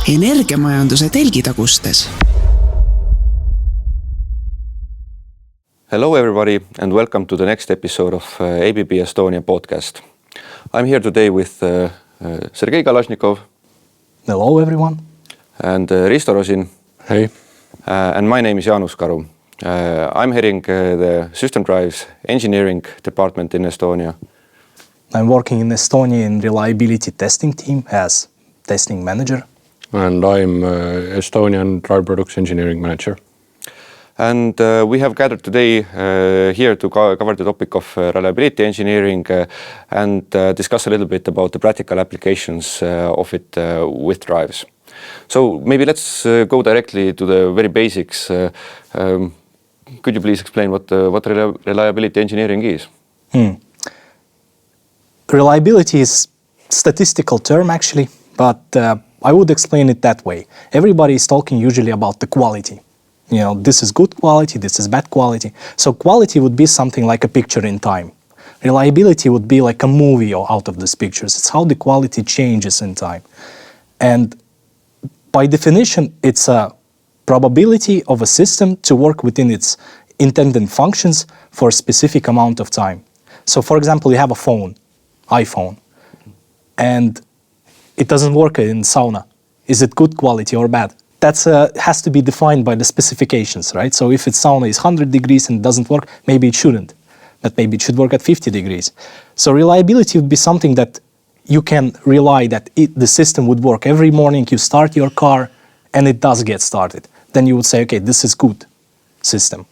Energiamajanduse telgitagustes. Hello everybody and welcome to the next episode of ABB Estonia podcast. I'm here today with Sergey Kalashnikoviga. Hello everyone. And Risto Rosina. Hey. And my name is Jaanus Karu. I'm heading the System Drives Engineering Department in Estonia. I'm working in Estonia in reliability testing team as testing manager. And I'm Estonian Drive Products Engineering Manager. And we have gathered today here to cover the topic of reliability engineering and discuss a little bit about the practical applications of it with drives. So maybe let's go directly to the very basics. Could you please explain what reliability engineering is? Reliability is a statistical term actually, but I would explain it that way. Everybody is talking usually about the quality. You know, this is good quality, this is bad quality. So quality would be something like a picture in time. Reliability would be like a movie out of these pictures. It's how the quality changes in time. And by definition, it's a probability of a system to work within its intended functions for a specific amount of time. So for example, you have a phone, iPhone, and it doesn't work in sauna. Is it good quality or bad? That has to be defined by the specifications, right? So if its sauna is 100 degrees and it doesn't work, maybe it shouldn't, but maybe it should work at 50 degrees. So reliability would be something that you can rely that the system would work. Every morning you start your car and it does get started. Then you would say, okay, this is good system.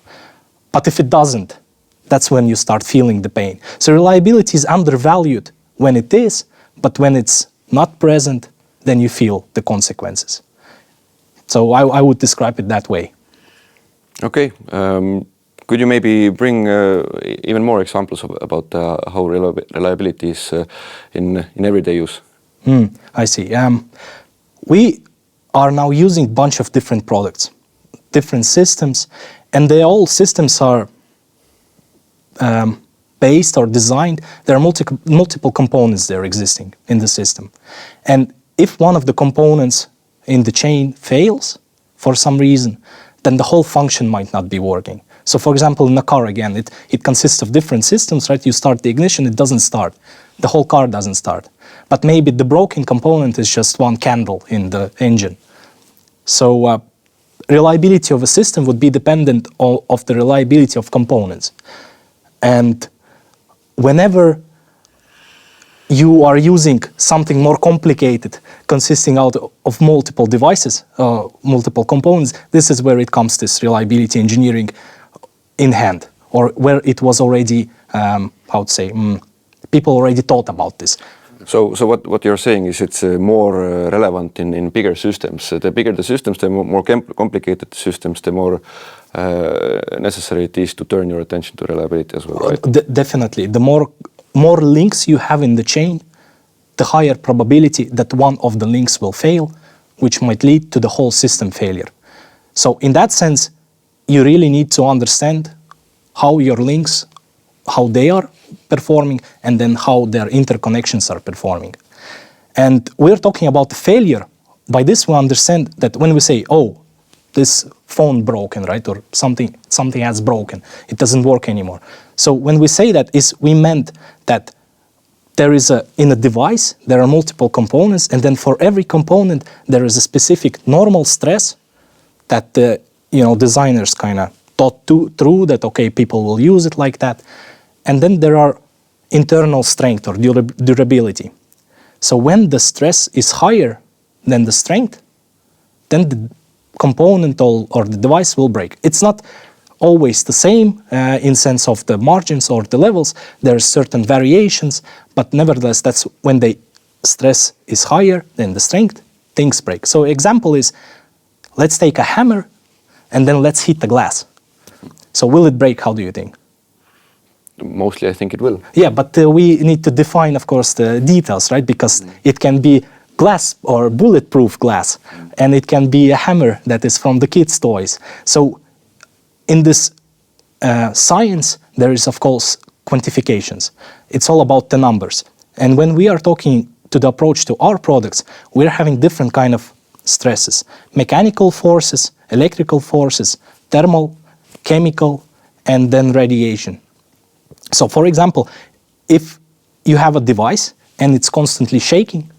But if it doesn't, that's when you start feeling the pain. So reliability is undervalued when it is, but when it's not present, then you feel the consequences. So I would describe it that way. Okay. Could you maybe bring even more examples about how reliability is in everyday use? I see. We are now using a bunch of different products, different systems, and they all systems are based or designed. There are multiple components that are existing in the system. And if one of the components in the chain fails for some reason, then the whole function might not be working. So for example, in a car again, it consists of different systems, right? You start the ignition, it doesn't start. The whole car doesn't start. But maybe the broken component is just one candle in the engine. So reliability of a system would be dependent of the reliability of components. And whenever you are using something more complicated, consisting out of multiple devices, multiple components, this is where it comes this reliability engineering in hand, or where it was already, people already thought about this. So what you're saying is it's more relevant in bigger systems. The bigger the systems, the more complicated the systems, the more necessary it is to turn your attention to reliability as well, right? Definitely. The more links you have in the chain, the higher probability that one of the links will fail, which might lead to the whole system failure. So in that sense, you really need to understand how your links, how they are performing, and then how their interconnections are performing. And we're talking about the failure. By this we understand that when we say, oh, this phone broken, right, or something has broken, it doesn't work anymore. So when we say that, we meant that there is in a device, there are multiple components, and then for every component, there is a specific normal stress that the designers kind of thought through that, okay, people will use it like that. And then there are internal strength or durability. So when the stress is higher than the strength, then the component or the device will break. It's not always the same in sense of the margins or the levels. There are certain variations, but nevertheless, that's when the stress is higher than the strength, things break. So example is, let's take a hammer and then let's hit the glass. So will it break? How do you think? Mostly, I think it will. Yeah, but we need to define, of course, the details, right? Because it can be glass or bulletproof glass, and it can be a hammer that is from the kids' toys. So in this science, there is, of course, quantifications. It's all about the numbers. And when we are talking to the approach to our products, we're having different kind of stresses: mechanical forces, electrical forces, thermal, chemical, and then radiation. So for example, if you have a device and it's constantly shaking,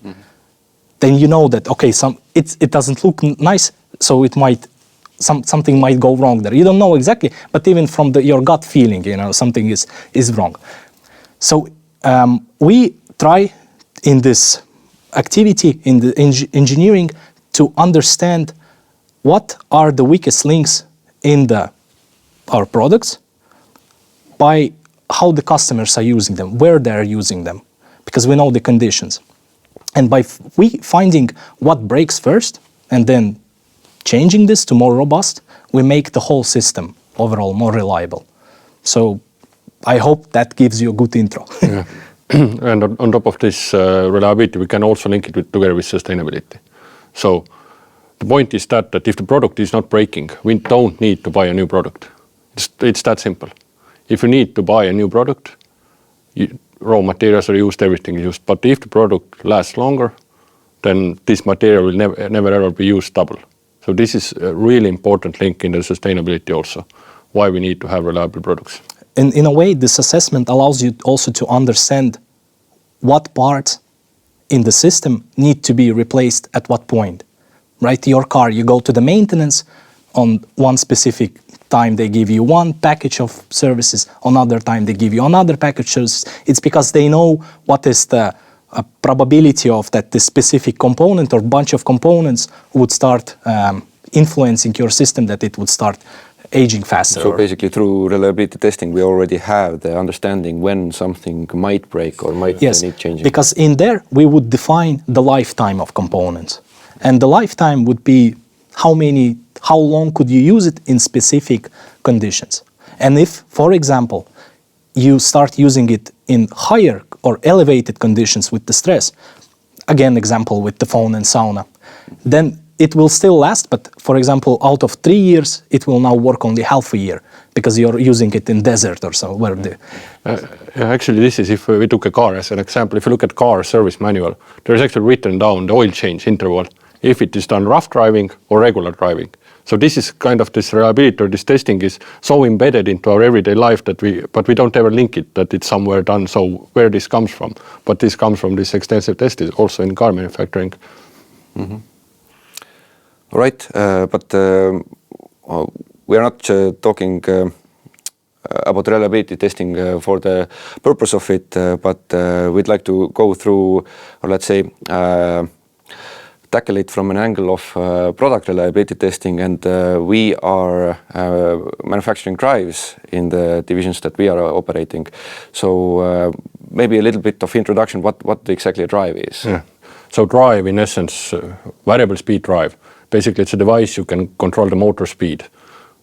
then you know that, okay, it doesn't look nice, so it might, something might go wrong there. You don't know exactly, but even from your gut feeling, something is wrong. So we try in this activity, in the engineering, to understand what are the weakest links in our products by how the customers are using them, where they're using them, because we know the conditions. And by finding what breaks first and then changing this to more robust, we make the whole system overall more reliable. So I hope that gives you a good intro. Yeah. And on top of this reliability, we can also link it together with sustainability. So the point is that if the product is not breaking, we don't need to buy a new product. It's that simple. If you need to buy a new product, raw materials are used, everything is used. But if the product lasts longer, then this material will never ever be used double. So this is a really important link in the sustainability also, why we need to have reliable products. And in a way, this assessment allows you also to understand what parts in the system need to be replaced at what point. Right? Your car, you go to the maintenance, on one specific time they give you one package of services, another time they give you another package of services. It's because they know what is the probability of that this specific component or bunch of components would start influencing your system, that it would start aging faster. So basically through reliability testing we already have the understanding when something might break or might need changing. Because in there we would define the lifetime of components. And the lifetime would be how long could you use it in specific conditions. And if, for example, you start using it in higher or elevated conditions with the stress, again, example with the phone and sauna, then it will still last, but for example, out of 3 years, it will now work only half a year because you're using it in desert or somewhere. Actually, this is if we took a car as an example. If you look at car service manual, there is actually written down the oil change interval, if it is done rough driving or regular driving. So this is kind of this reliability or this testing is so embedded into our everyday life that we don't ever link it that it's somewhere done. So where this comes from? But this comes from this extensive testing also in car manufacturing. Mm-hmm. All right, but we are not talking about reliability testing for the purpose of it, but we'd like to go through, or let's say, tackle it from an angle of product reliability testing, and we are manufacturing drives in the divisions that we are operating. So maybe a little bit of introduction, what exactly a drive is. Yeah. So drive, in essence, variable speed drive. Basically, it's a device you can control the motor speed.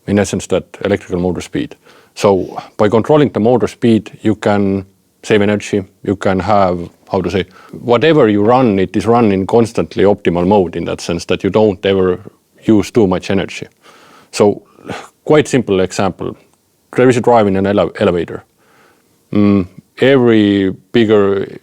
In essence, that electrical motor speed. So by controlling the motor speed, you can save energy. You can have, whatever you run, it is run in constantly optimal mode in that sense that you don't ever use too much energy. So quite simple example. There is a drive in an elevator. Every bigger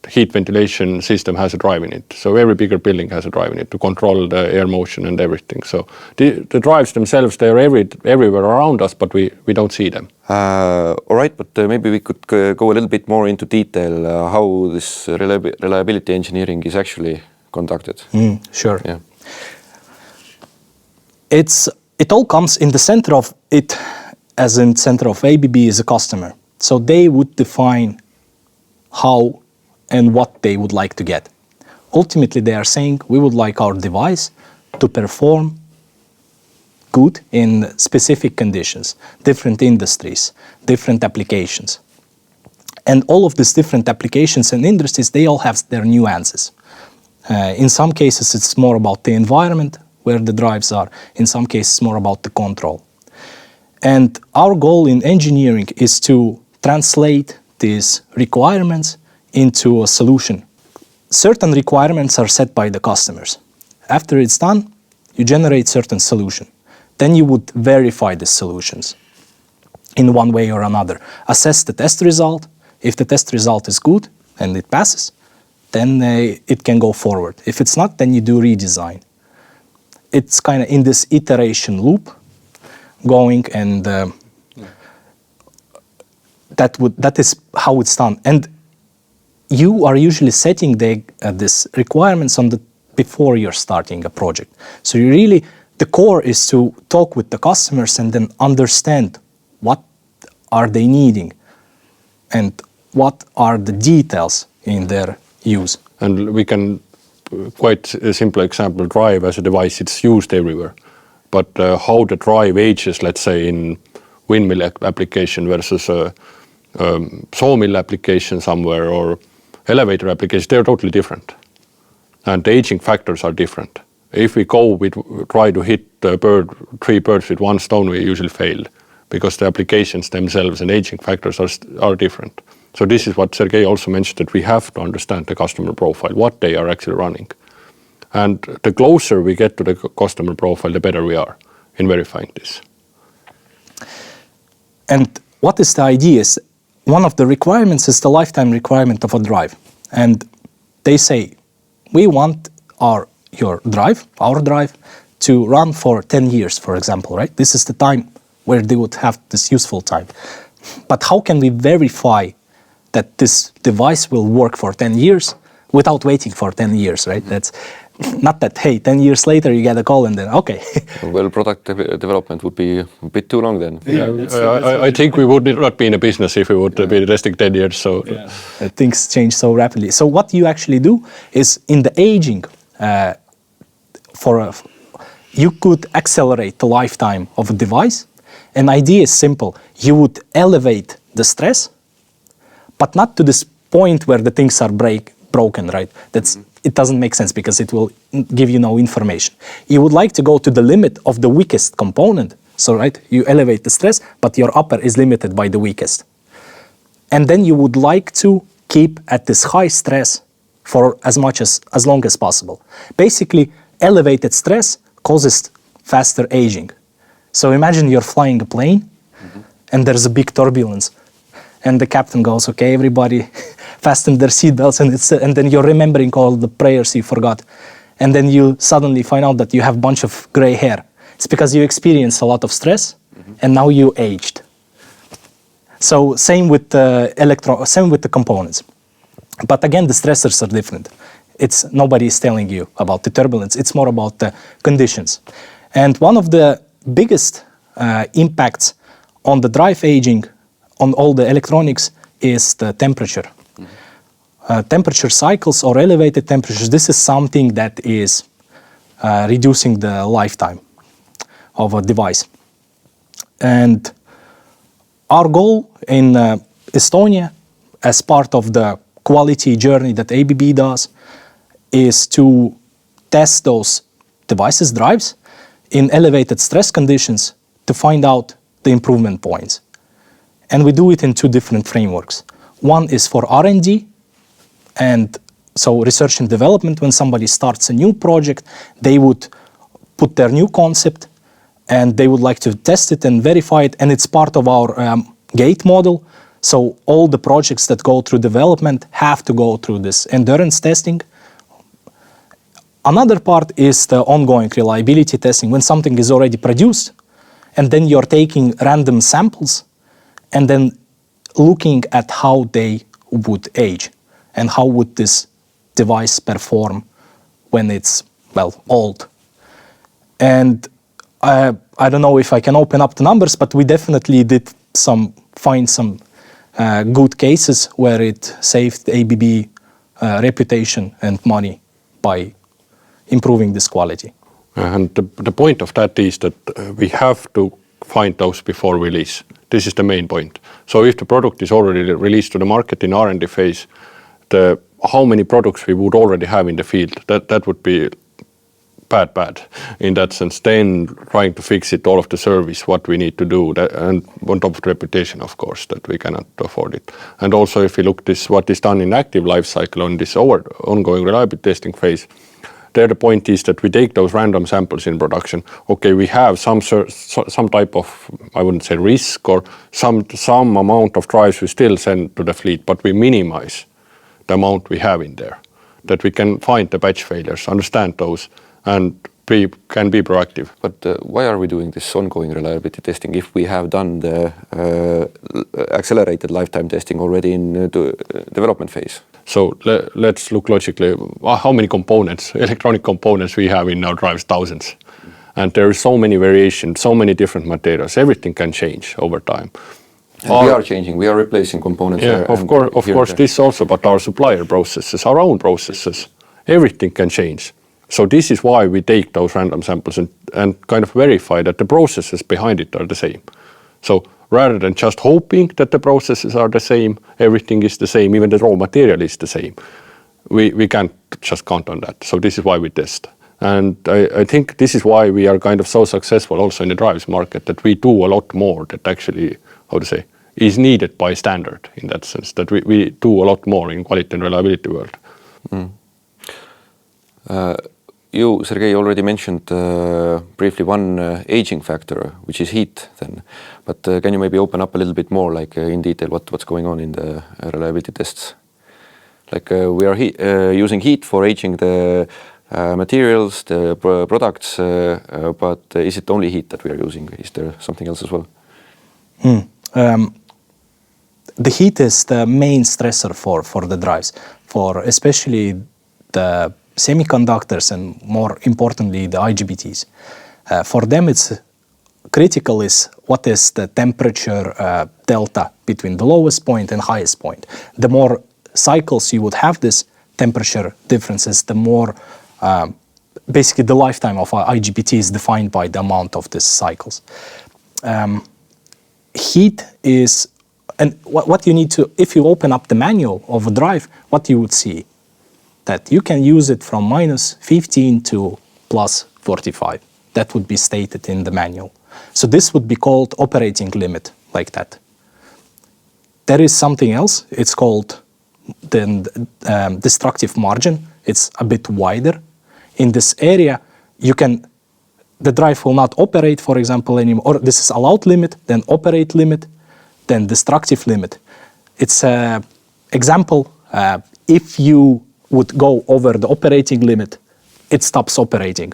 heat ventilation system has a drive in it. So every bigger building has a drive in it to control the air motion and everything. So the drives themselves, they are everywhere around us, but we don't see them. All right, but maybe we could go a little bit more into detail how this reliability engineering is actually conducted. Sure. Yeah. It all comes in the center of it, as in center of ABB is a customer. So they would define how and what they would like to get. Ultimately, they are saying we would like our device to perform good in specific conditions, different industries, different applications. And all of these different applications and industries, they all have their nuances. In some cases, it's more about the environment where the drives are. In some cases, more about the control. And our goal in engineering is to translate these requirements into a solution. Certain requirements are set by the customers. After it's done, you generate certain solution. Then you would verify the solutions in one way or another. Assess the test result. If the test result is good and it passes, then it can go forward. If it's not, then you do redesign. it's kind of in this iteration loop going, and that is how it's done. And you are usually setting this requirements before you're starting a project. So you really, the core is to talk with the customers and then understand what are they needing and what are the details in their use. And we can, quite a simple example, drive as a device, it's used everywhere. But how the drive ages, let's say in windmill application versus a sawmill application somewhere or elevator application, they're totally different. And the aging factors are different. If we try to hit three birds with one stone, we usually fail because the applications themselves and aging factors are different. So this is what Sergey also mentioned, that we have to understand the customer profile, what they are actually running. And the closer we get to the customer profile, the better we are in verifying this. And what is the idea is, one of the requirements is the lifetime requirement of a drive. And they say, we want our drive to run for 10 years, for example, right? This is the time where they would have this useful time. But how can we verify that this device will work for 10 years without waiting for 10 years, right? That's not that, hey, 10 years later you get a call and then, okay. Well, product development would be a bit too long then. I think we would not be in a business if we would be resting 10 years. So things change so rapidly. So what you actually do is in the aging, you could accelerate the lifetime of a device. An idea is simple. You would elevate the stress, but not to this point where the things are broken, right? It doesn't make sense because it will give you no information. You would like to go to the limit of the weakest component. So, right, you elevate the stress, but your upper is limited by the weakest. And then you would like to keep at this high stress for as long as possible. Basically, elevated stress causes faster aging. So imagine you're flying a plane and there's a big turbulence. And the captain goes, okay, everybody fasten their seatbelts, and then you're remembering all the prayers you forgot. And then you suddenly find out that you have a bunch of gray hair. It's because you experienced a lot of stress, and now you aged. So same with the components. But again, the stressors are different. Nobody is telling you about the turbulence. It's more about the conditions. And one of the biggest impacts on the drive aging on all the electronics is the temperature. Temperature cycles or elevated temperatures, this is something that is reducing the lifetime of a device. And our goal in Estonia, as part of the quality journey that ABB does, is to test those devices, drives, in elevated stress conditions to find out the improvement points. And we do it in two different frameworks. One is for R&D, and so research and development. When somebody starts a new project, they would put their new concept and they would like to test it and verify it, and it's part of our gate model. So all the projects that go through development have to go through this endurance testing. Another part is the ongoing reliability testing, when something is already produced, and then you're taking random samples and then looking at how they would age and how would this device perform when it's, old. And I don't know if I can open up the numbers, but we definitely did find some good cases where it saved ABB reputation and money by improving this quality. And the point of that is that we have to find those before release. This is the main point. So if the product is already released to the market in R&D phase, how many products we would already have in the field, that would be bad in that sense. Then trying to fix it, all of the service, what we need to do, and on top of the reputation, of course, that we cannot afford it. And also if you look what is done in active life cycle on this ongoing reliability testing phase, there the point is that we take those random samples in production. Okay, we have some type of, I wouldn't say risk, or some amount of drives we still send to the fleet, but we minimize the amount we have in there, that we can find the batch failures, understand those, and can be proactive. But why are we doing this ongoing reliability testing if we have done the accelerated lifetime testing already in the development phase? So let's look logically. How many components, electronic components we have in our drives? Thousands. And there are so many variations, so many different materials. Everything can change over time. And we are changing. We are replacing components. Yeah, of course, this also, but our supplier processes, our own processes, everything can change. So this is why we take those random samples and kind of verify that the processes behind it are the same. So rather than just hoping that the processes are the same, everything is the same, even the raw material is the same, we can't just count on that. So this is why we test. And I think this is why we are kind of so successful also in the drives market, that we do a lot more that actually, is needed by standard in that sense, that we do a lot more in quality and reliability world. You, Sergey, already mentioned briefly one aging factor, which is heat then. But can you maybe open up a little bit more, like in detail, what's going on in the reliability tests? Like we are using heat for aging the materials, the products, but is it only heat that we are using? Is there something else as well? The heat is the main stressor for the drives, for especially the semiconductors and more importantly the IGBTs. For them it's critical is what is the temperature delta between the lowest point and highest point. The more cycles you would have this temperature differences, the more basically the lifetime of IGBT is defined by the amount of these cycles. Heat is, and what you need to, if you open up the manual of a drive, what you would see, that you can use it from minus 15 to plus 45. That would be stated in the manual. So this would be called operating limit, like that. There is something else, it's called the destructive margin. It's a bit wider. In this area, the drive will not operate, for example, anymore. Or this is allowed limit, then operate limit, then destructive limit. It's an example. If you would go over the operating limit, it stops operating.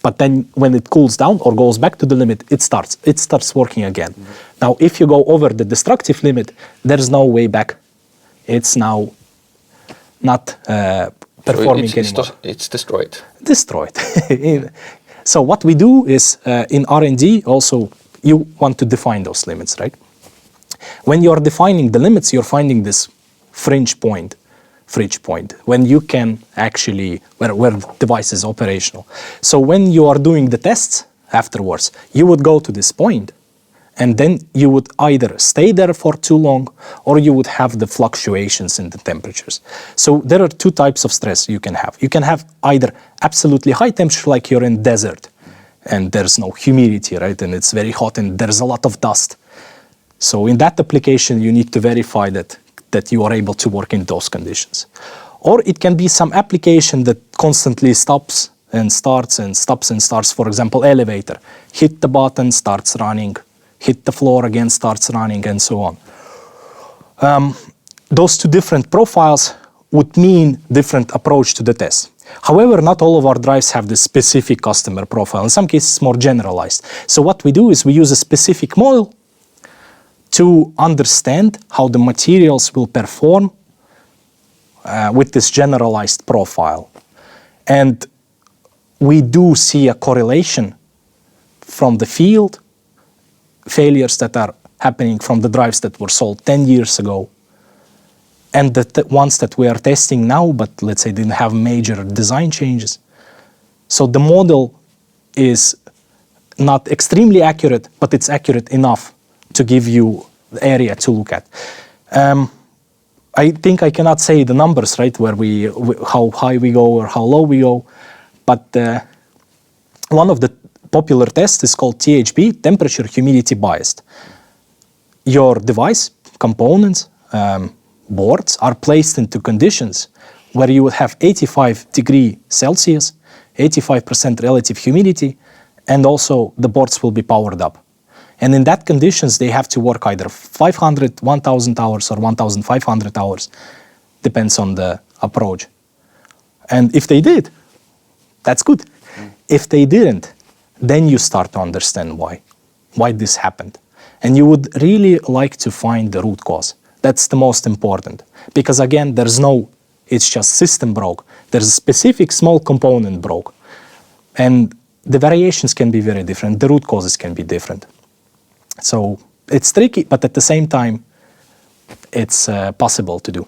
But then when it cools down or goes back to the limit, it starts working again. Now, if you go over the destructive limit, there's no way back. It's now not performing anymore. It's destroyed. Destroyed. So what we do is in R&D also, you want to define those limits, right? When you're defining the limits, you're finding this fringe point, when you can actually, where the device is operational. So when you are doing the tests afterwards, you would go to this point, and then you would either stay there for too long, or you would have the fluctuations in the temperatures. So there are two types of stress you can have. You can have either absolutely high temperature, like you're in desert, and there's no humidity, right? And it's very hot, and there's a lot of dust. So in that application, you need to verify that you are able to work in those conditions. Or it can be some application that constantly stops and starts and stops and starts. For example, elevator. Hit the button, starts running. Hit the floor again, starts running, and so on. Those two different profiles would mean different approach to the test. However, not all of our drives have this specific customer profile. In some cases, more generalized. So what we do is we use a specific model to understand how the materials will perform with this generalized profile. And we do see a correlation from the field, failures that are happening from the drives that were sold 10 years ago, and the ones that we are testing now, but let's say didn't have major design changes. So the model is not extremely accurate, but it's accurate enough to give you the area to look at. I think I cannot say the numbers, right, how high we go or how low we go, but one of the popular tests is called THB, temperature humidity biased. Your device, components, boards are placed into conditions where you would have 85 degrees Celsius, 85% relative humidity, and also the boards will be powered up. And in that conditions, they have to work either 500, 1,000 hours or 1,500 hours, depends on the approach. And if they did, that's good. If they didn't, then you start to understand why this happened. And you would really like to find the root cause. That's the most important. Because again, it's just system broke. There's a specific small component broke. And the variations can be very different. The root causes can be different. So it's tricky, but at the same time, it's possible to do.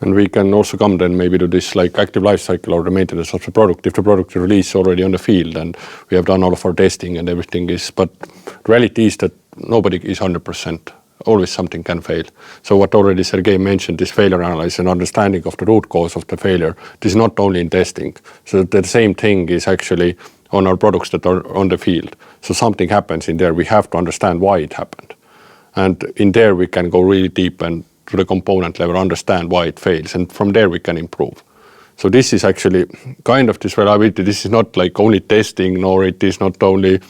And we can also come then maybe to this like active life cycle or the maintenance of the product. If the product is released already on the field and we have done all of our testing and everything is, but the reality is that nobody is 100%. Always something can fail. So what already Sergey mentioned, this failure analysis and understanding of the root cause of the failure, this is not only in testing. So the same thing is actually on our products that are on the field. So something happens in there, we have to understand why it happened. And in there we can go really deep and to the component level, understand why it fails, and from there we can improve. So this is actually kind of this reliability. This is not like only testing, nor it is not only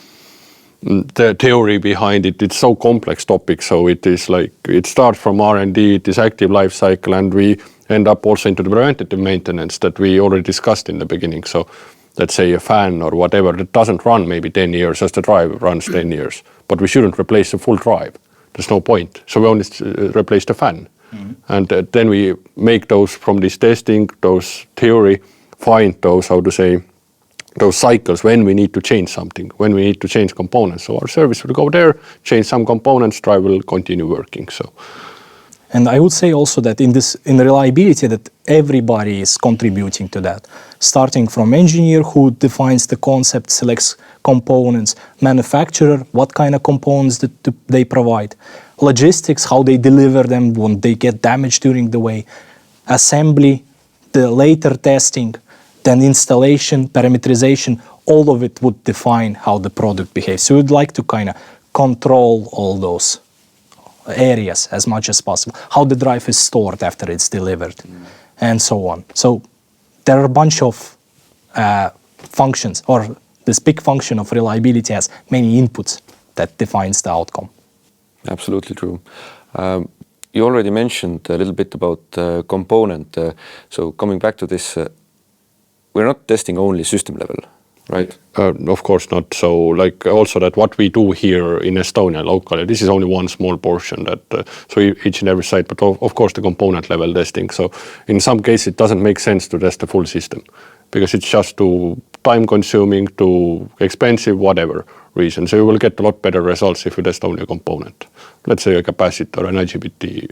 the theory behind it. It's so complex topic. So it is like it starts from R&D, it is active life cycle, and we end up also into the preventative maintenance that we already discussed in the beginning. So let's say a fan or whatever that doesn't run maybe 10 years, as the drive runs 10 years, but we shouldn't replace the full drive. There's no point. So we only replace the fan. And then we make those from this testing, those theory, find those, how to say, those cycles when we need to change something, when we need to change components. So our service will go there, change some components, drive will continue working. So. And I would say also that in reliability that everybody is contributing to that, starting from engineer who defines the concept, selects components, manufacturer, what kind of components that they provide, logistics, how they deliver them when they get damaged during the way, assembly, the later testing, then installation, parameterization, all of it would define how the product behaves. So we'd like to kind of control all those areas as much as possible, how the drive is stored after it's delivered, and so on. So there are a bunch of functions, or this big function of reliability has many inputs that defines the outcome. Absolutely true. You already mentioned a little bit about component. So coming back to this, we're not testing only system level, right? Of course not. So like also that what we do here in Estonia locally, this is only one small portion that, so each and every site, but of course the component level testing. So in some cases it doesn't make sense to test the full system because it's just too time consuming, too expensive, whatever reason. So you will get a lot better results if you test only a component. Let's say a capacitor, an IGBT,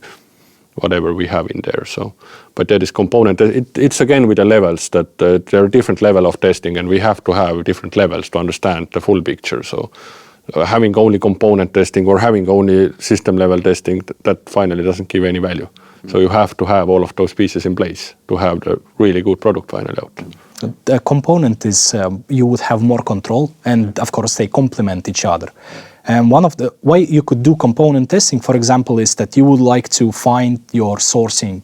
whatever we have in there. So, but that is component. It's again with the levels that there are different level of testing, and we have to have different levels to understand the full picture. So, having only component testing or having only system level testing, that finally doesn't give any value. So you have to have all of those pieces in place to have the really good product finally out. The component is you would have more control, and of course they complement each other. And one of the way you could do component testing, for example, is that you would like to find your sourcing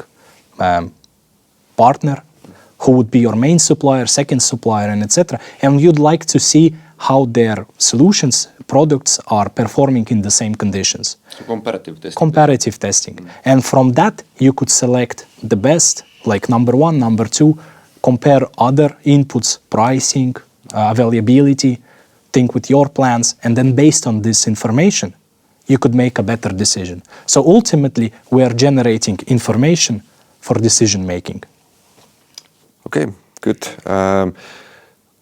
partner, who would be your main supplier, second supplier, and etc. And you'd like to see how their solutions, products are performing in the same conditions. So comparative testing. Comparative testing. And from that, you could select the best, like number one, number two, compare other inputs, pricing, availability, think with your plans, and then based on this information, you could make a better decision. So ultimately, we are generating information for decision making. Okay, good.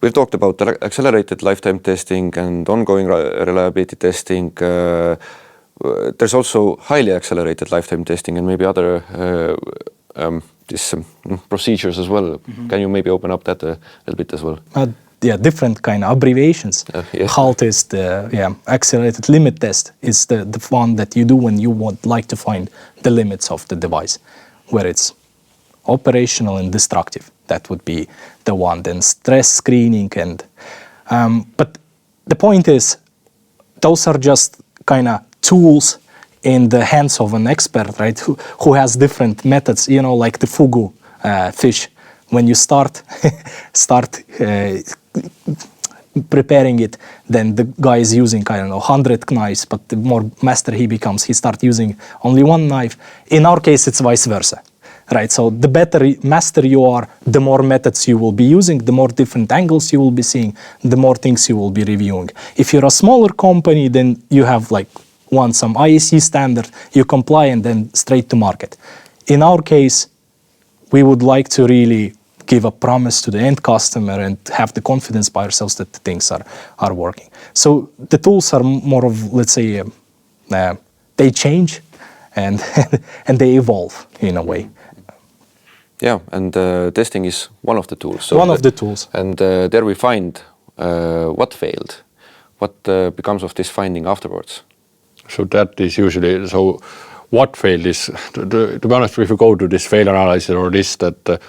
We've talked about accelerated lifetime testing and ongoing reliability testing. There's also highly accelerated lifetime testing and maybe other procedures as well. Mm-hmm. Can you maybe open up that a little bit as well? Yeah, different kind of abbreviations. Yeah. HALT is the accelerated limit test. Is the one that you do when you would like to find the limits of the device, where it's operational and destructive. That would be the one. Then stress screening and but the point is, those are just kind of tools in the hands of an expert, right? Who has different methods, like the fugu fish. When you start preparing it, then the guy is using, 100 knives, but the more master he becomes, he starts using only one knife. In our case, it's vice versa, right? So the better master you are, the more methods you will be using, the more different angles you will be seeing, the more things you will be reviewing. If you're a smaller company, then you have like some IEC standard, you comply and then straight to market. In our case, we would like to really give a promise to the end customer and have the confidence by ourselves that the things are working. So the tools are more of, let's say, they change and and they evolve in a way. Yeah, and testing is one of the tools. So one of the tools. And there we find what failed. What becomes of this finding afterwards? So that is usually, so what failed is, to be honest, if you go to this failure analysis or this, that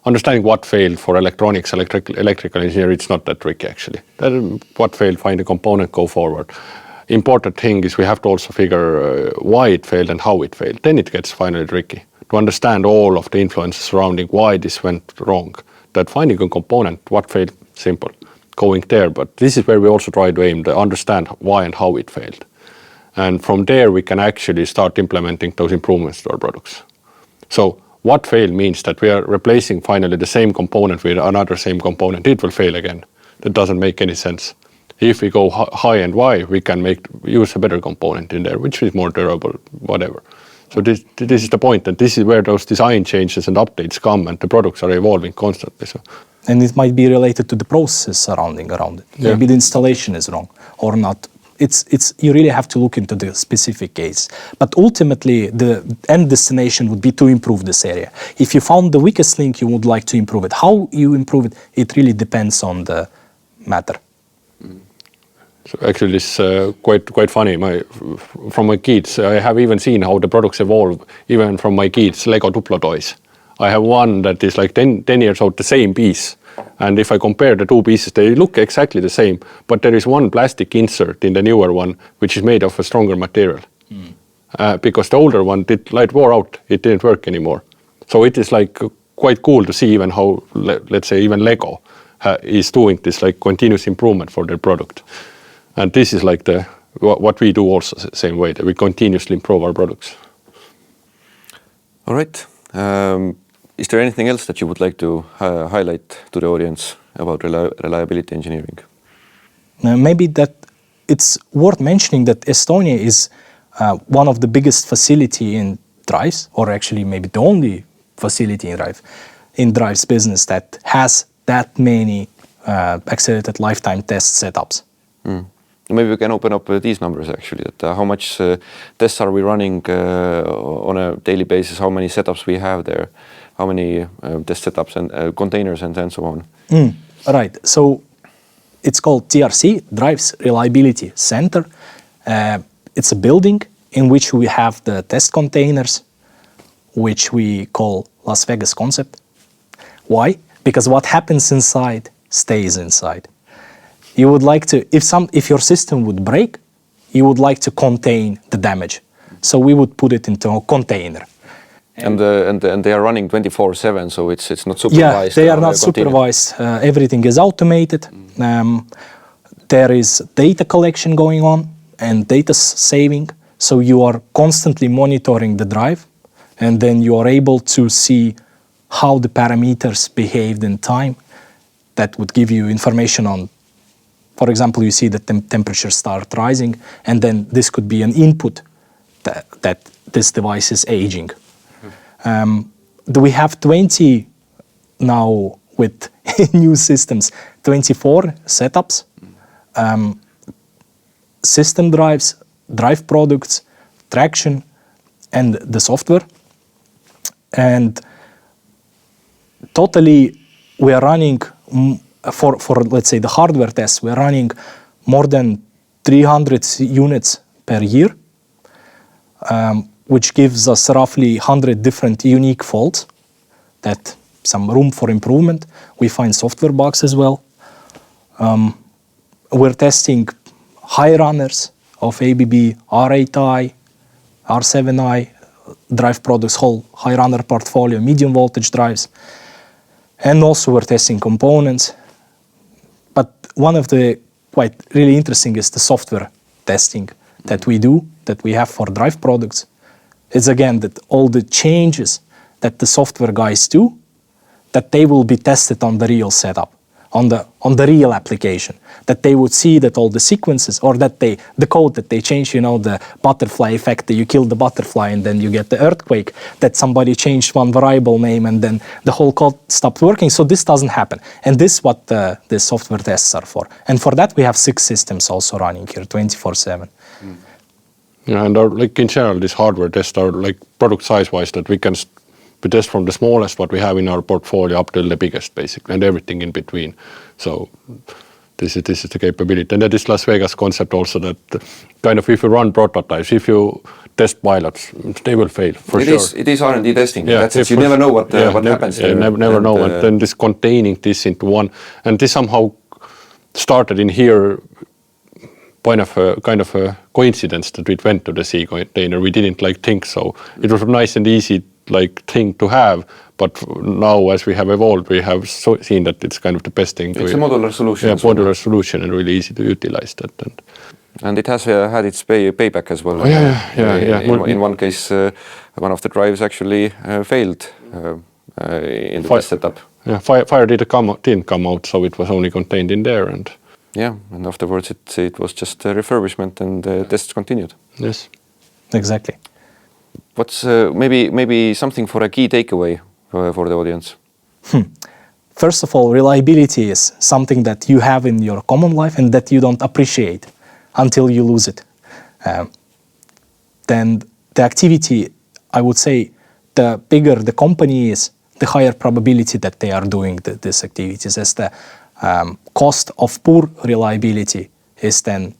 understanding what failed for electronics, electrical engineer, it's not that tricky actually. What failed, find a component, go forward. Important thing is we have to also figure why it failed and how it failed. Then it gets finally tricky to understand all of the influences surrounding why this went wrong. That finding a component, what failed, simple, going there. But this is where we also try to aim to understand why and how it failed. And from there we can actually start implementing those improvements to our products. So what failed means that we are replacing finally the same component with another same component. It will fail again. That doesn't make any sense. If we go high and wide, we can use a better component in there, which is more durable, whatever. So this is the point, and this is where those design changes and updates come, and the products are evolving constantly. So. And it might be related to the process surrounding around it. Yeah. Maybe the installation is wrong or not. It's you really have to look into the specific case. But ultimately, the end destination would be to improve this area. If you found the weakest link, you would like to improve it. How you improve it, it really depends on the matter. So actually, it's quite funny. From my kids, I have even seen how the products evolve, even from my kids' Lego Duplo toys. I have one that is like 10 years old, the same piece. And if I compare the two pieces, they look exactly the same. But there is one plastic insert in the newer one, which is made of a stronger material. Because the older one, it wore out. It didn't work anymore. So it is like quite cool to see even how, let's say, even Lego is doing this like continuous improvement for their product. And this is like what we do also the same way, that we continuously improve our products. All right. Is there anything else that you would like to highlight to the audience about reliability engineering? Maybe that it's worth mentioning that Estonia is one of the biggest facility in drives, or actually maybe the only facility in drives business that has that many accelerated lifetime test setups. Maybe we can open up these numbers actually, that how much tests are we running on a daily basis, how many setups we have there, how many test setups and containers and so on. Right, so it's called TRC, Drives Reliability Center. It's a building in which we have the test containers, which we call Las Vegas concept. Why? Because what happens inside stays inside. You would like to, if your system would break, you would like to contain the damage. So we would put it into a container. And they are running 24/7, so it's not supervised. Yeah, they are not supervised. Everything is automated. There is data collection going on and data saving. So you are constantly monitoring the drive, and then you are able to see how the parameters behaved in time. That would give you information on, for example, you see that temperature start rising, and then this could be an input that this device is aging. We have 20 now with new systems, 24 setups, system drives, drive products, traction, and the software. And totally we are running for let's say the hardware tests, we're running more than 300 units per year, which gives us roughly 100 different unique faults, that some room for improvement. We find software bugs as well. We're testing high runners of ABB R8i, R7i drive products, whole high runner portfolio, medium voltage drives. And also we're testing components. But one of the quite really interesting is the software testing that we do, that we have for drive products. It's again that all the changes that the software guys do, that they will be tested on the real setup, on the real application, that they would see that all the sequences or that the code that they change, the butterfly effect, that you kill the butterfly and then you get the earthquake, that somebody changed one variable name and then the whole code stopped working. So this doesn't happen. And this is what the software tests are for. And for that, we have 6 systems also running here 24/7. Yeah, and in general, this hardware tests are product size-wise that we test from the smallest what we have in our portfolio up till the biggest, basically, and everything in between. So this is the capability. And that is Las Vegas concept also, that kind of if you run prototypes, if you test pilots, they will fail for sure. It is R&D testing. Yeah, you never know what happens there. Never know. And then this containing this into one, and this somehow started in here. Kind of a coincidence that we went to the sea container. We didn't think so. It was a nice and easy thing to have, but now as we have evolved, we have seen that it's kind of the best thing. It's a modular solution. Yeah, modular solution and really easy to utilize that. And it has had its payback as well. In one case, one of the drives actually failed in the test setup. Yeah, fire didn't come out, so it was only contained in there. And afterwards it was just a refurbishment and tests continued. Yes. Exactly. What's maybe something for a key takeaway for the audience? First of all, reliability is something that you have in your common life and that you don't appreciate until you lose it. Then the activity, I would say, the bigger the company is, the higher probability that they are doing these activities, as the cost of poor reliability is then,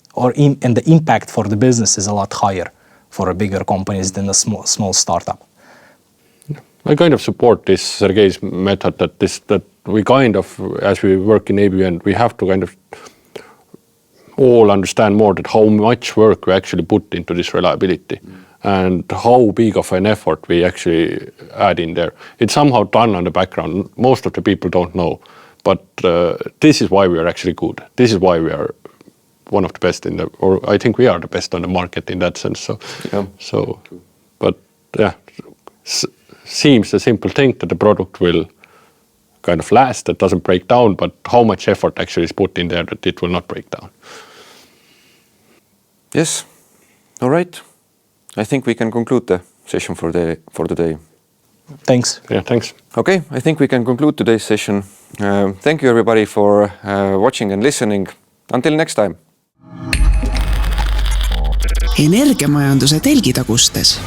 and the impact for the business is a lot higher for a bigger companies than a small startup. I kind of support this Sergey's method that we kind of, as we work in ABB, and we have to kind of all understand more that how much work we actually put into this reliability and how big of an effort we actually add in there. It's somehow done on the background. Most of the people don't know. But this is why we are actually good. This is why we are one of the best or I think we are the best on the market in that sense. Seems a simple thing that the product will kind of last, that doesn't break down, but how much effort actually is put in there that it will not break down. Yes. All right. I think we can conclude the session for today. Thanks. Yeah, thanks. Okay, I think we can conclude today's session. Thank you everybody for watching and listening. Until next time. Energiamajanduse telgitagustes.